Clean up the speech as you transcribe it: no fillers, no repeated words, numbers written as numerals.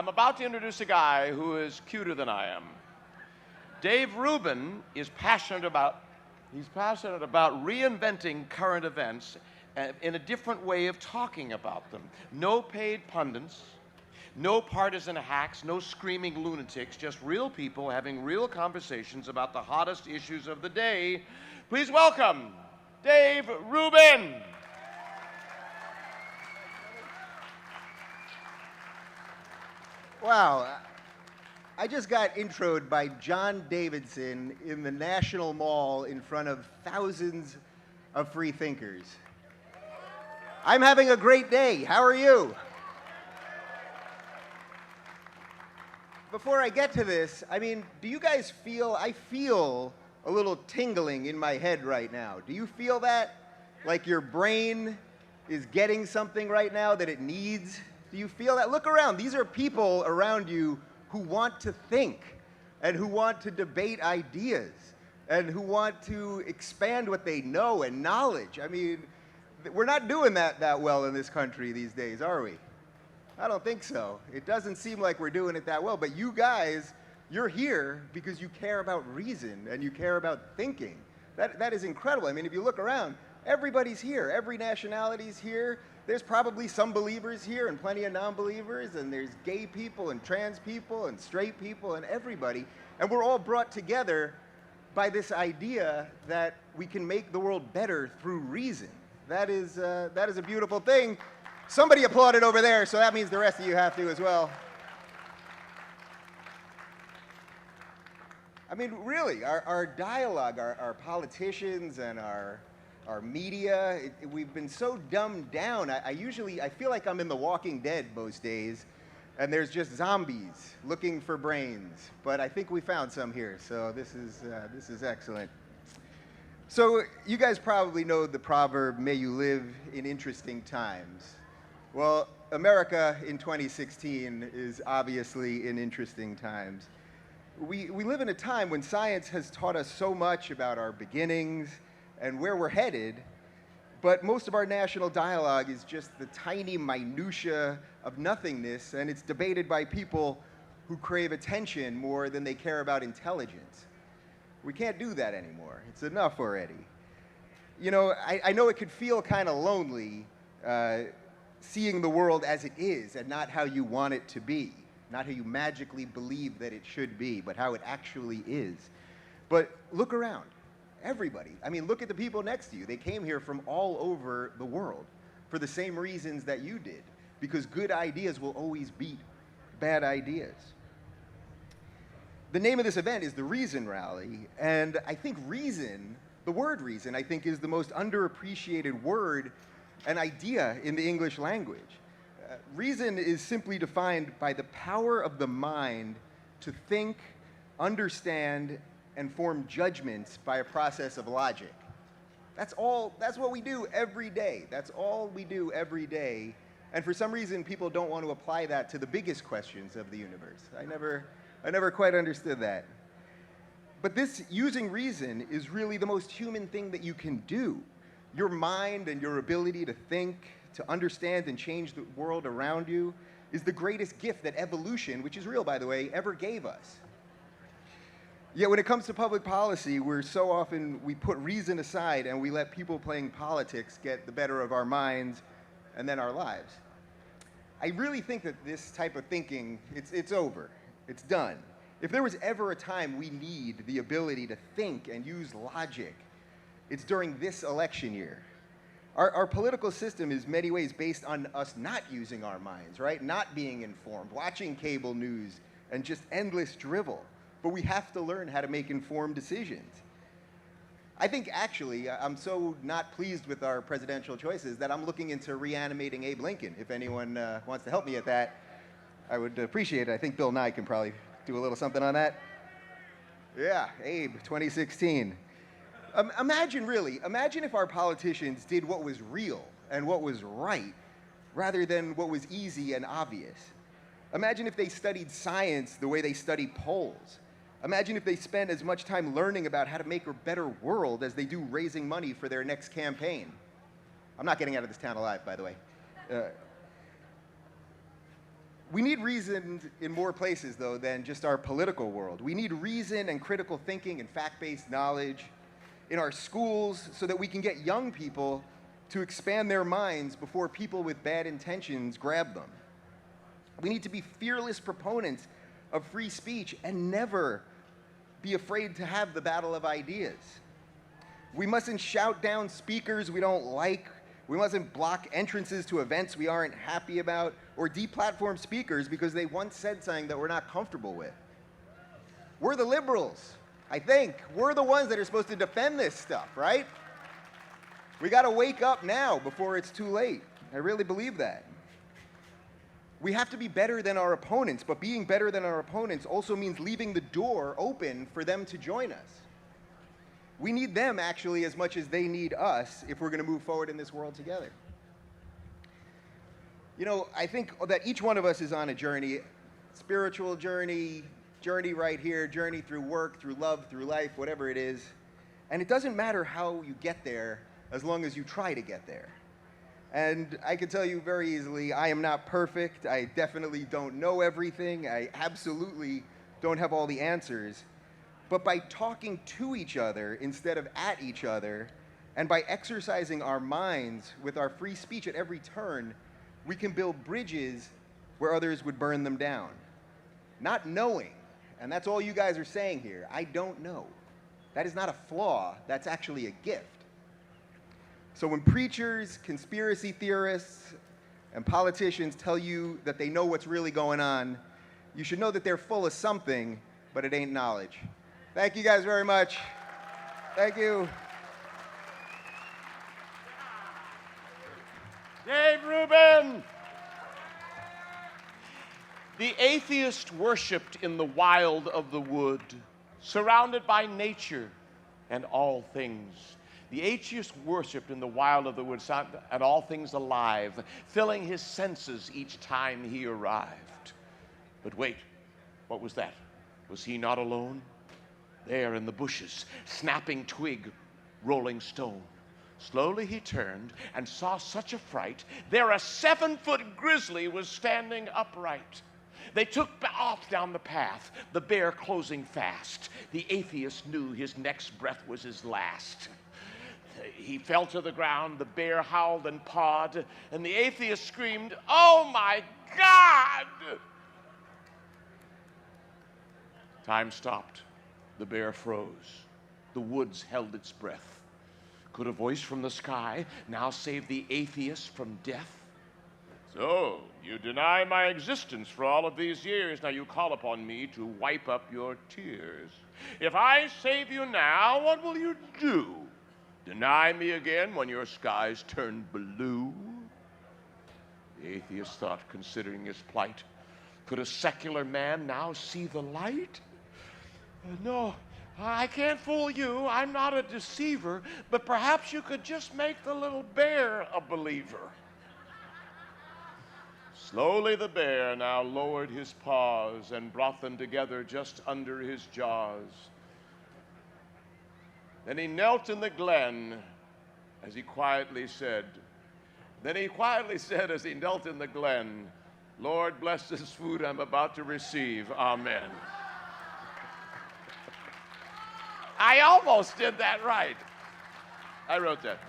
I'm about to introduce a guy who is cuter than I am. Dave Rubin is passionate about reinventing current events in a different way of talking about them. No paid pundits, no partisan hacks, no screaming lunatics, just real people having real conversations about the hottest issues of the day. Please welcome Dave Rubin. Wow, I just got introed by John Davidson in the National Mall in front of thousands of free thinkers. I'm having a great day. How are you? Before I get to this, I mean, do you guys feel, I feel a little tingling in my head right now. Do you feel that? Like your brain is getting something right now that it needs? Do you feel that? Look around. These are people around you who want to think and who want to debate ideas and who want to expand what they know and knowledge. I mean, we're not doing that well in this country these days, are we? I don't think so. It doesn't seem like we're doing it that well, but you guys, you're here because you care about reason and you care about thinking. That is incredible. I mean, if you look around, everybody's here. Every nationality's here. There's probably some believers here and plenty of non-believers, and there's gay people and trans people and straight people and everybody. And we're all brought together by this idea that we can make the world better through reason. That is a beautiful thing. Somebody applauded over there, so that means the rest of you have to as well. I mean, really, our dialogue, our politicians and our media, we've been so dumbed down. I feel like I'm in The Walking Dead most days, and there's just zombies looking for brains. But I think we found some here, so this is excellent. So you guys probably know the proverb, "May you live in interesting times." Well, America in 2016 is obviously in interesting times. We live in a time when science has taught us so much about our beginnings and where we're headed, but most of our national dialogue is just the tiny minutia of nothingness, and it's debated by people who crave attention more than they care about intelligence. We can't do that anymore. It's enough already. You know, I know it could feel kind of lonely seeing the world as it is and not how you want it to be, not how you magically believe that it should be, but how it actually is. But look around. Everybody. I mean, look at the people next to you. They came here from all over the world for the same reasons that you did, because good ideas will always beat bad ideas. The name of this event is the Reason Rally, and I think reason, the word reason, I think is the most underappreciated word and idea in the English language. Reason is simply defined by the power of the mind to think, understand, and form judgments by a process of logic. That's what we do every day. That's all we do every day. And for some reason, people don't want to apply that to the biggest questions of the universe. I never quite understood that. But this using reason is really the most human thing that you can do. Your mind and your ability to think, to understand and change the world around you is the greatest gift that evolution, which is real by the way, ever gave us. Yet when it comes to public policy, we put reason aside and we let people playing politics get the better of our minds and then our lives. I really think that this type of thinking, it's over. It's done. If there was ever a time we need the ability to think and use logic, it's during this election year. Our political system is in many ways based on us not using our minds, right? Not being informed, watching cable news, and just endless drivel. But we have to learn how to make informed decisions. I think actually, I'm so not pleased with our presidential choices that I'm looking into reanimating Abe Lincoln. If anyone wants to help me at that, I would appreciate it. I think Bill Nye can probably do a little something on that. Yeah, Abe, 2016. Imagine if our politicians did what was real and what was right rather than what was easy and obvious. Imagine if they studied science the way they study polls. Imagine if they spent as much time learning about how to make a better world as they do raising money for their next campaign. I'm not getting out of this town alive, by the way. We need reason in more places, though, than just our political world. We need reason and critical thinking and fact-based knowledge in our schools so that we can get young people to expand their minds before people with bad intentions grab them. We need to be fearless proponents of free speech and never be afraid to have the battle of ideas. We mustn't shout down speakers we don't like. We mustn't block entrances to events we aren't happy about or deplatform speakers because they once said something that we're not comfortable with. We're the liberals, I think. We're the ones that are supposed to defend this stuff, right? We got to wake up now before it's too late. I really believe that. We have to be better than our opponents, but being better than our opponents also means leaving the door open for them to join us. We need them actually as much as they need us if we're going to move forward in this world together. You know, I think that each one of us is on a journey, spiritual journey, journey right here, journey through work, through love, through life, whatever it is. And it doesn't matter how you get there as long as you try to get there. And I can tell you very easily, I am not perfect. I definitely don't know everything. I absolutely don't have all the answers. But by talking to each other instead of at each other, and by exercising our minds with our free speech at every turn, we can build bridges where others would burn them down. Not knowing, and that's all you guys are saying here, I don't know. That is not a flaw, that's actually a gift. So when preachers, conspiracy theorists, and politicians tell you that they know what's really going on, you should know that they're full of something, but it ain't knowledge. Thank you guys very much. Thank you. Dave Rubin! The atheist worshipped in the wild of the wood, surrounded by nature and all things. The atheist worshipped in the wild of the wood and all things alive, filling his senses each time he arrived. But wait, what was that? Was he not alone? There in the bushes, snapping twig, rolling stone. Slowly he turned and saw such a fright. There a 7-foot grizzly was standing upright. They took off down the path, the bear closing fast. The atheist knew his next breath was his last. He fell to the ground, the bear howled and pawed, and the atheist screamed, "Oh my God!" Time stopped. The bear froze. The woods held its breath. Could a voice from the sky now save the atheist from death? So, you deny my existence for all of these years. Now you call upon me to wipe up your tears. If I save you now, what will you do? Deny me again when your skies turn blue? The atheist thought, considering his plight. Could a secular man now see the light? No, I can't fool you. I'm not a deceiver, but perhaps you could just make the little bear a believer. Slowly the bear now lowered his paws and brought them together just under his jaws. Then he knelt in the glen as he quietly said, as he knelt in the glen, "Lord, bless this food I'm about to receive. Amen." I almost did that right. I wrote that.